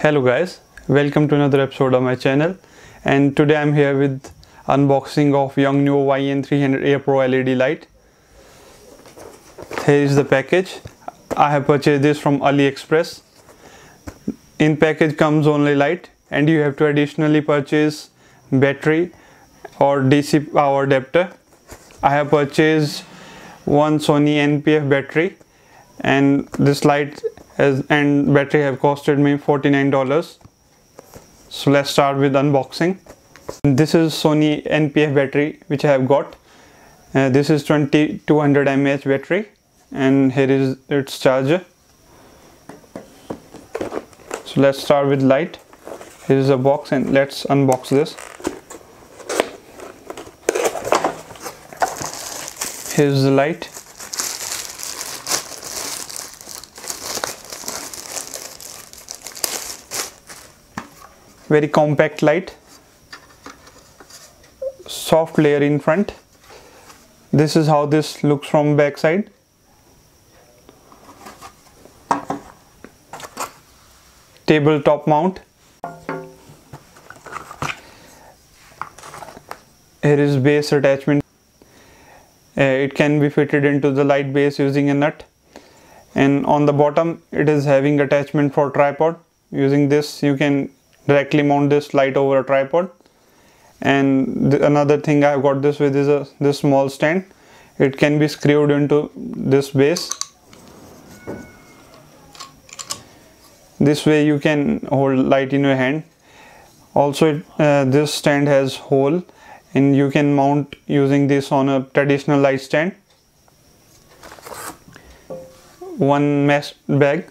Hello guys, welcome to another episode of my channel, and today I'm here with unboxing of Yongnuo YN300 Air Pro LED light. Here is the package. I have purchased this from AliExpress. In package comes only light, and you have to additionally purchase battery or DC power adapter. I have purchased one Sony NPF battery, and this light and battery have costed me $49. So let's start with unboxing. This is Sony NPF battery which I have got. This is 2200 mAh battery, and here is its charger. So let's start with light. Here is a box, and let's unbox this. Here's the light. Very compact light, soft layer in front. This is how this looks from back side. Tabletop mount. Here is base attachment. It can be fitted into the light base using a nut, and on the bottom it is having attachment for tripod. Using this you can directly mount this light over a tripod. And another thing I have got this with is this small stand. It can be screwed into this base. This way you can hold light in your hand. Also this stand has hole, and you can mount using this on a traditional light stand. One mesh bag.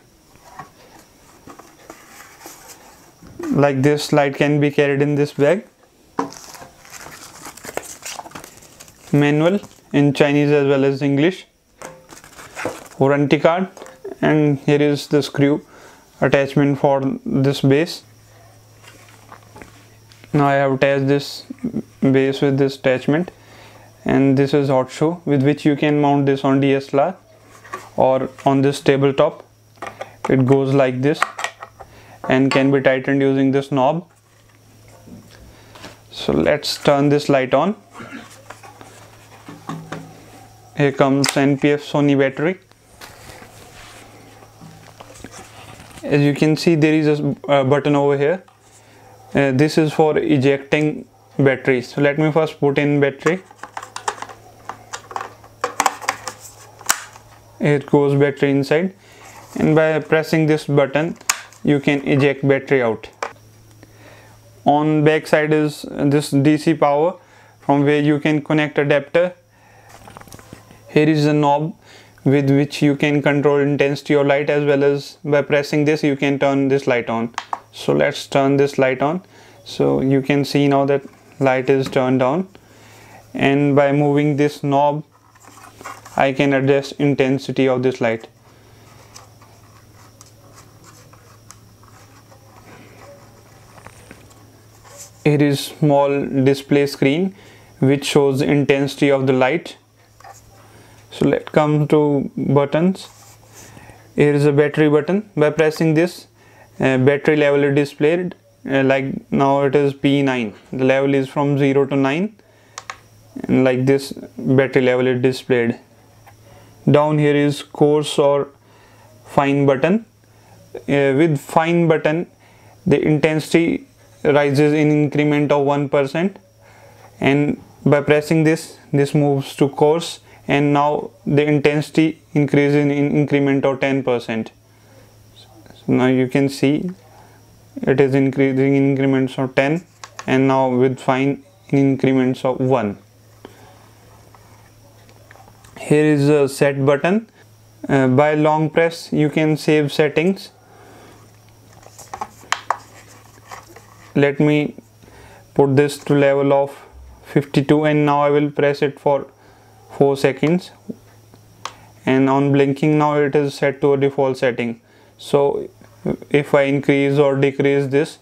Like this, light can be carried in this bag. Manual in Chinese as well as English. Warranty card, and here is the screw attachment for this base. Now I have attached this base with this attachment, and this is hot shoe with which you can mount this on DSLR or on this tabletop. It goes like this and can be tightened using this knob. So let's turn this light on. Here comes NPF Sony battery. As you can see, there is a button over here. This is for ejecting battery. So let me first put in battery. Here goes battery inside, and by pressing this button you can eject battery out. On back side is this DC power, from where you can connect adapter. Here is the knob with which you can control intensity of light, as well as by pressing this you can turn this light on. So let's turn this light on. So you can see now that light is turned on, and by moving this knob I can adjust intensity of this light. Here is small display screen which shows intensity of the light. So let's come to buttons. Here is a battery button. By pressing this, battery level is displayed. Like now it is P9. The level is from 0 to 9, and like this battery level is displayed. Down here is coarse or fine button. With fine button, the intensity rises in increment of 1%, and by pressing this moves to coarse, and now the intensity increases in increment of 10%. So now you can see it is increasing in increments of 10, and now with fine in increments of 1. Here is a set button. By long press you can save settings. Let me put this to level of 52, and now I will press it for 4 seconds, and on blinking now it is set to a default setting. So if I increase or decrease this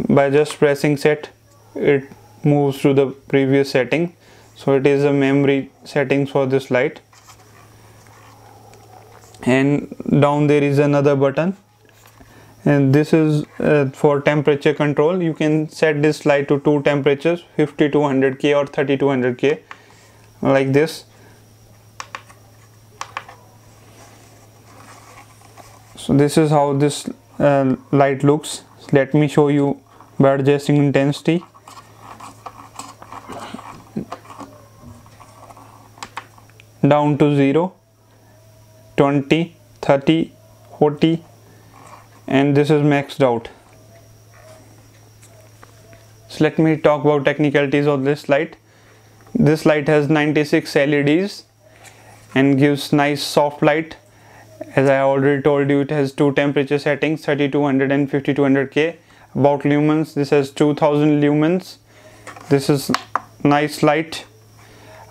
by just pressing set, it moves to the previous setting. So it is a memory settings for this light. And down there is another button And this is for temperature control. You can set this light to two temperatures, 50 to 100K or 30 to 100K, like this. So this is how this light looks. Let me show you by adjusting intensity. Down to 0, 20, 30, 40, and this is maxed out. So let me talk about technicalities of this light. This light has 96 LEDs and gives nice soft light. As I already told you, it has two temperature settings, 3200 and 5200K. About lumens, this has 2000 lumens. This is nice light.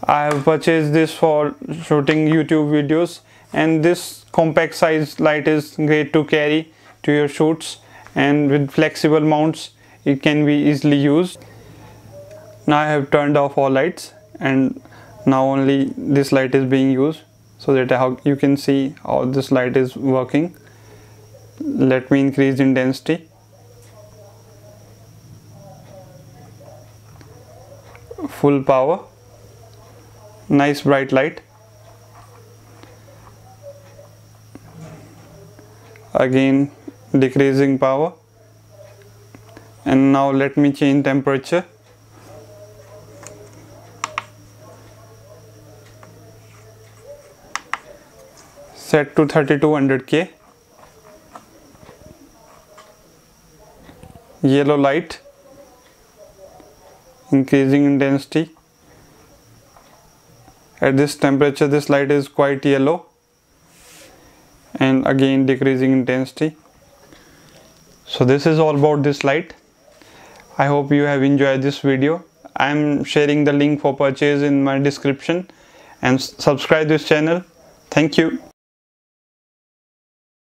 I have purchased this for shooting YouTube videos, and this compact size light is great to carry to your shoots, and with flexible mounts it can be easily used. Now I have turned off all lights, and now only this light is being used, so that you can see how this light is working. Let me increase intensity. Full power. Nice bright light. Again decreasing power. And now let me change temperature. Set to 3200K. Yellow light. Increasing intensity. At this temperature this light is quite yellow, and again decreasing intensity. So this is all about this light. I hope you have enjoyed this video. I am sharing the link for purchase in my description, and subscribe this channel. Thank you.